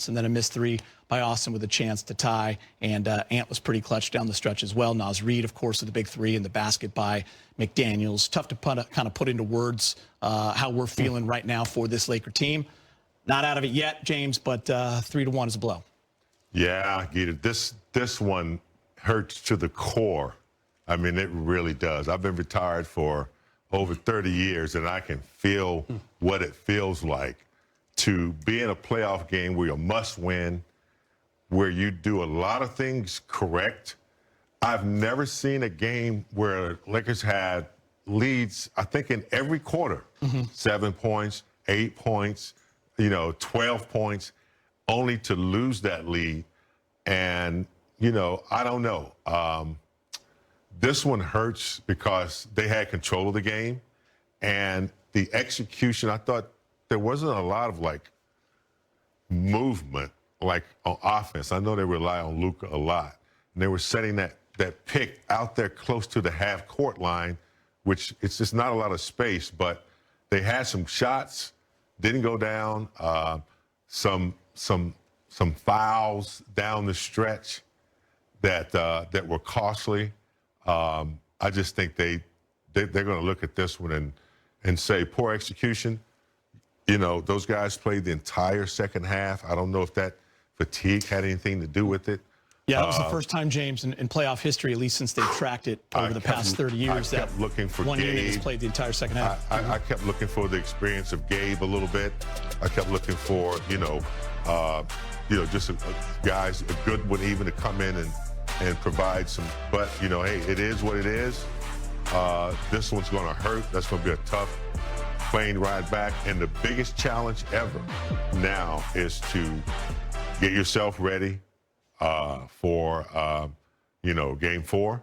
and then a missed three by Austin with a chance to tie. And Ant was pretty clutch down the stretch as well. Naz Reid, of course, with the big three and the basket by McDaniels. Tough to kind of put into words how we're feeling right now for this Laker team. Not out of it yet, James, but 3-1 is a blow. Yeah, Gita, this one hurts to the core. I mean, it really does. I've been retired for over 30 years, and I can feel what it feels like to be in a playoff game where you must win, where you do a lot of things correct. I've never seen a game where Lakers had leads, I think, in every quarter. 7 points, 8 points, 12 points, only to lose that lead. And, I don't know. This one hurts because they had control of the game. And the execution, I thought there wasn't a lot of, movement, on offense. I know they rely on Luka a lot. And they were setting that pick out there close to the half-court line, which it's just not a lot of space. But they had some shots, didn't go down, some fouls down the stretch that were costly. I just think they're going to look at this one and say poor execution. Those guys played the entire second half. I don't know if that fatigue had anything to do with it. Yeah, that was the first time, James, in playoff history, at least since they've tracked it over the past 30 years, that looking for one Gabe. unit has played the entire second half. I kept looking for the experience of Gabe a little bit. I kept looking for, just guys, a good one even to come in and provide some. But, hey, it is what it is. This one's going to hurt. That's going to be a tough plane ride back. And the biggest challenge ever now is to get yourself ready for, game 4.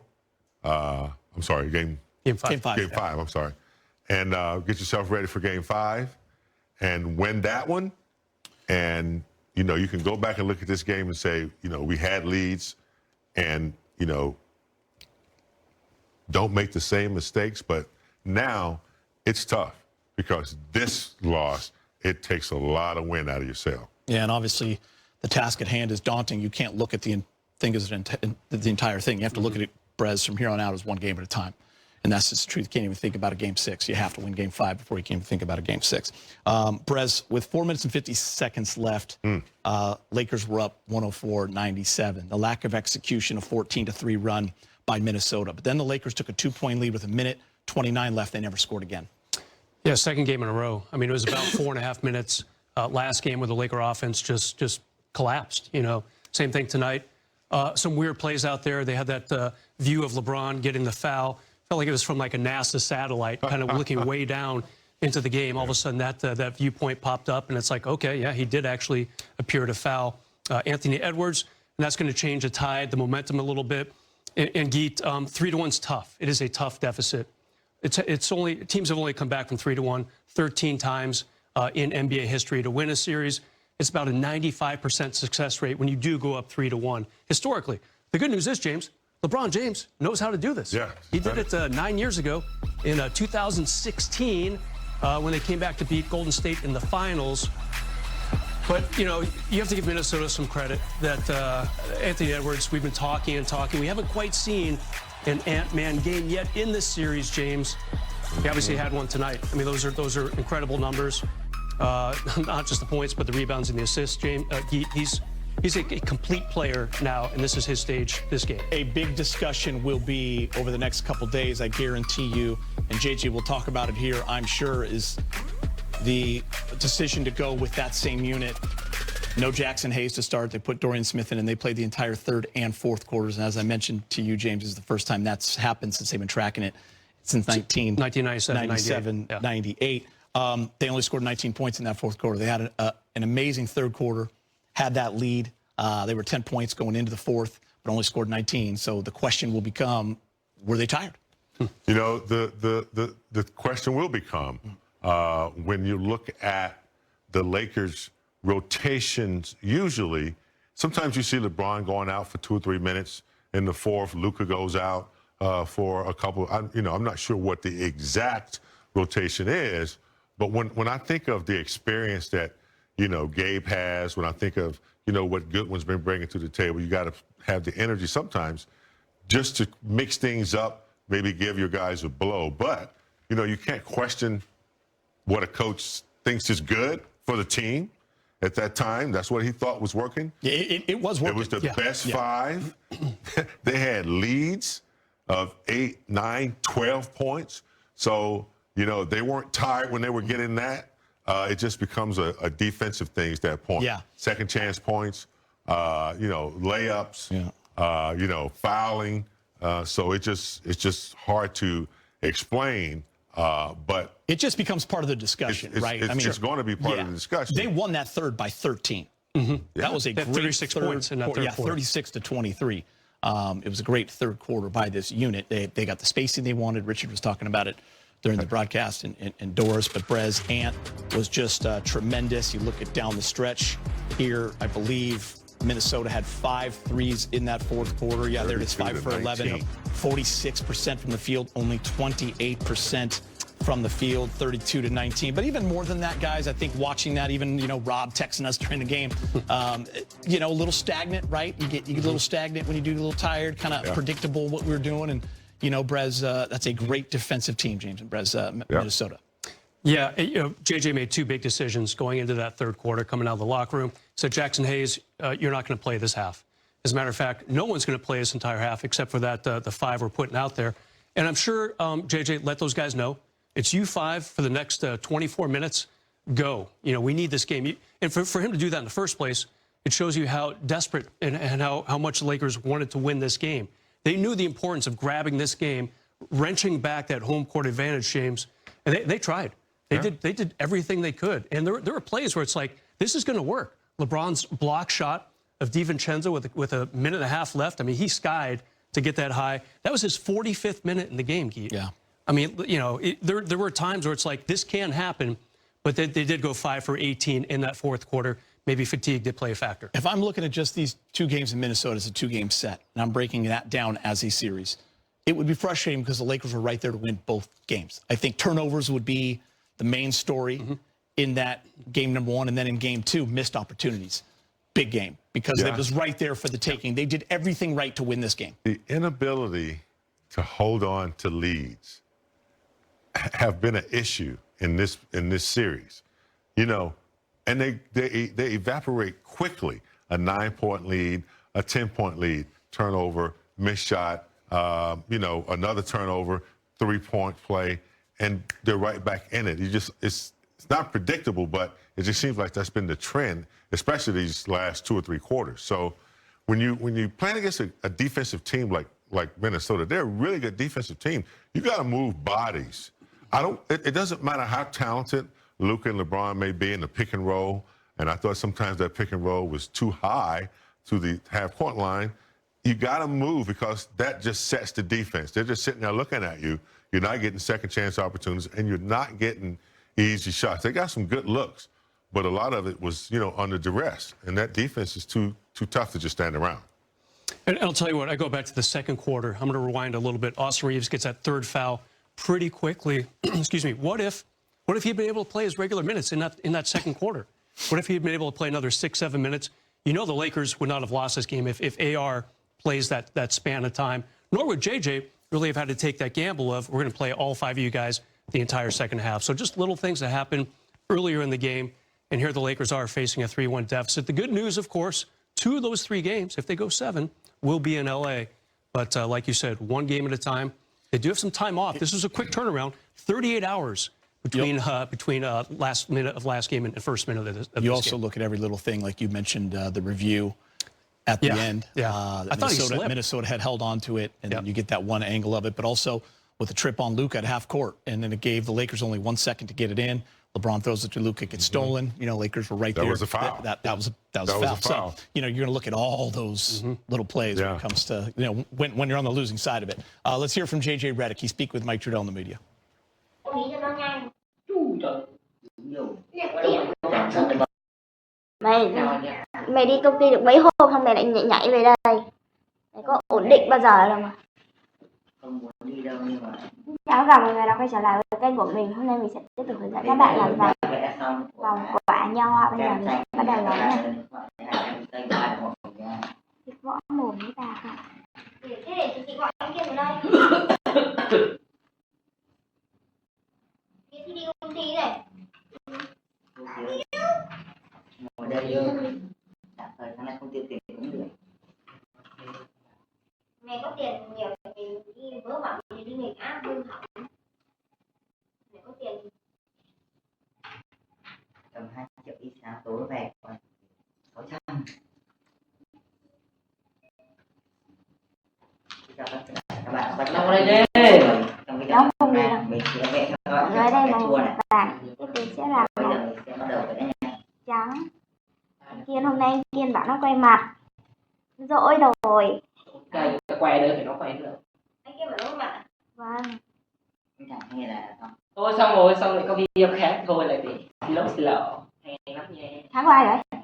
I'm sorry, game 5. Game 5, I'm sorry. And get yourself ready for game 5 and win that one. And, you can go back and look at this game and say, we had leads and, don't make the same mistakes. But now it's tough because this loss, it takes a lot of wind out of yourself. Yeah, and obviously the task at hand is daunting. You can't look at the entire thing. You have to look at it, Brez, from here on out as one game at a time. And that's just the truth. You can't even think about a game 6. You have to win game 5 before you can even think about a game 6. Brez, with 4 minutes and 50 seconds left, Lakers were up 104-97. The lack of execution, a 14-3 run by Minnesota. But then the Lakers took a 2-point lead with 1:29 left. They never scored again. Yeah, second game in a row. I mean, it was about 4.5 minutes. Last game where the Laker offense just collapsed. Same thing tonight. Some weird plays out there. They had that view of LeBron getting the foul. Felt like it was from a NASA satellite, kind of looking way down into the game. All of a sudden, that viewpoint popped up, and it's like, okay, yeah, he did actually appear to foul Anthony Edwards, and that's going to change the tide, the momentum a little bit. And Geet, 3-1's tough. It is a tough deficit. Teams have only come back from 3-1 13 times in NBA history to win a series. It's about a 95% success rate when you do go up 3-1 historically. The good news is, James, LeBron James knows how to do this. Yeah, he did it 9 years ago in 2016 when they came back to beat Golden State in the finals. But, you have to give Minnesota some credit that Anthony Edwards, we've been talking and talking. We haven't quite seen an Ant-Man game yet in this series, James. He obviously had one tonight. I mean, those are incredible numbers. Not just the points, but the rebounds and the assists, James. He's a complete player now, and this is his stage, this game. A big discussion will be over the next couple days, I guarantee you, and JJ will talk about it here, I'm sure, is the decision to go with that same unit. No Jackson Hayes to start. They put Dorian Smith in, and they played the entire third and fourth quarters. And as I mentioned to you, James, this is the first time that's happened since they've been tracking it since 1997, 98. They only scored 19 points in that fourth quarter. They had an amazing third quarter, had that lead. They were 10 points going into the fourth, but only scored 19. So the question will become, were they tired? The question will become, when you look at the Lakers' rotations, usually, sometimes you see LeBron going out for 2 or 3 minutes. In the fourth, Luka goes out for a couple. I'm not sure what the exact rotation is, but when I think of the experience that Gabe has. When I think of, what Goodwin's been bringing to the table, you got to have the energy sometimes just to mix things up, maybe give your guys a blow. But, you can't question what a coach thinks is good for the team at that time. That's what he thought was working. Yeah, it was working. It was the best five. They had leads of 8, 9, 12 points. So, they weren't tired when they were getting that. It just becomes a defensive thing at that point. Yeah. Second chance points, layups, fouling. So it's just hard to explain. But it just becomes part of the discussion, right? It's going to be part of the discussion. They won that third by 13. That was a great 36 points in that third quarter. 36 to 23. It was a great third quarter by this unit. They got the spacing they wanted. Richard was talking about it during the broadcast and Doris, but Brez Ant was just tremendous. You look at down the stretch here, I believe Minnesota had 5 threes in that fourth quarter. Yeah, there it is, 5 for 11, 46% from the field, only 28% from the field, 32 to 19. But even more than that, guys, I think watching that, even, Rob texting us during the game, a little stagnant, right? You get a little stagnant when you do a little tired, kind of predictable what we were doing. And, Brez, that's a great defensive team, James, and Brez, Minnesota. Yeah, JJ made 2 big decisions going into that third quarter, coming out of the locker room. Said, Jackson Hayes, you're not going to play this half. As a matter of fact, no one's going to play this entire half except for that the 5 we're putting out there. And I'm sure JJ let those guys know. It's you 5 for the next 24 minutes. Go. We need this game. And for him to do that in the first place, it shows you how desperate and how much the Lakers wanted to win this game. They knew the importance of grabbing this game, wrenching back that home court advantage, James. And they tried. They did everything they could. And there were plays where it's like, this is going to work. LeBron's block shot of DiVincenzo with a minute and a half left. I mean, he skied to get that high. That was his 45th minute in the game, Keith. Yeah. I mean, there were times where it's like, this can happen, but they did go 5 for 18 in that fourth quarter. Maybe fatigue did play a factor. If I'm looking at just these 2 games in Minnesota as a 2-game set, and I'm breaking that down as a series, it would be frustrating because the Lakers were right there to win both games. I think turnovers would be the main story in that game number 1, and then in game 2, missed opportunities. Big game, because it was right there for the taking. They did everything right to win this game. The inability to hold on to leads have been an issue in this series, and they evaporate quickly. A 9-point lead, a 10-point lead, turnover, missed shot, another turnover, 3-point play, and they're right back in it. It's not predictable, but it just seems like that's been the trend, especially these last 2 or 3 quarters. So when you playing against a defensive team like Minnesota, they're a really good defensive team. You got to move bodies. It doesn't matter how talented Luka and LeBron may be in the pick and roll, and I thought sometimes that pick and roll was too high to the half-court line. You got to move because that just sets the defense. They're just sitting there looking at you. You're not getting second chance opportunities, and you're not getting easy shots. They got some good looks, but a lot of it was, under duress, and that defense is too tough to just stand around. And I'll tell you what, I go back to the second quarter. I'm going to rewind a little bit. Austin Reeves gets that 3rd foul pretty quickly. Excuse me. What if he'd been able to play his regular minutes in that second quarter? What if he'd been able to play another 6-7 minutes? The Lakers would not have lost this game if AR plays that span of time, nor would JJ really have had to take that gamble of, we're going to play all 5 of you guys the entire second half. So just little things that happened earlier in the game, and here the Lakers are facing a 3-1 deficit. The good news, of course, 2 of those 3 games, if they go 7, will be in L.A. But like you said, 1 game at a time. They do have some time off. This was a quick turnaround, 38 hours between last minute of last game and first minute of this game. You also look at every little thing, like you mentioned, the review at the end. Yeah, I thought Minnesota had held on to it, and then you get that one angle of it, but also with a trip on Luka at half court, and then it gave the Lakers only 1 second to get it in. LeBron throws it to Luka, it gets stolen. Lakers were right there. That was a foul. That was a foul. So, you're going to look at all those little plays when it comes to, when you're on the losing side of it. Let's hear from J.J. Redick. He speak with Mike Trudell in the media. Mày đi công ty được mấy hôm xong mày lại nhảy về đây. Mày có ổn định bao giờ đâu mà. không muốn đi đâu nhưng mà Chào tất cả mọi người đã quay trở lại với kênh của mình. Hôm nay mình sẽ tiếp tục hướng dẫn các bạn làm vòng quả nho. Bây giờ mình sẽ bắt đầu làm nha. Thịt võ mồm với bà cả. Thế để chị gọi anh kia vào đây. Đi thi đi ôn thi này. ngồi đây tạm thời tháng này không tiêu tiền cũng được. Mày có tiền nhiều thì đi vớ vẩn thì đi nghịch áp hư hỏng. Mày có tiền Tầm 2 triệu đi sáng tối về còn 600. Chào các bạn bắt đầu đây đi. Trong cái nấu không đi đâu. mình sẽ vẽ cho các Ở đây bạn màu chua này. vàng. Tiếp theo sẽ là Bây màu giờ mình sẽ bắt đầu vẽ nha. trắng. Anh Kiên hôm nay anh Kiên bảo nó quay mặt. Dỗi rồi. Đây, quay đây phải nó quay được. Anh Kiên bảo nó quay mặt. Vâng. Cái thằng nghe là xong. Thôi xong rồi lại có video khác thôi lại để xin lỗi hay lắm nha. Tháng của ai đấy?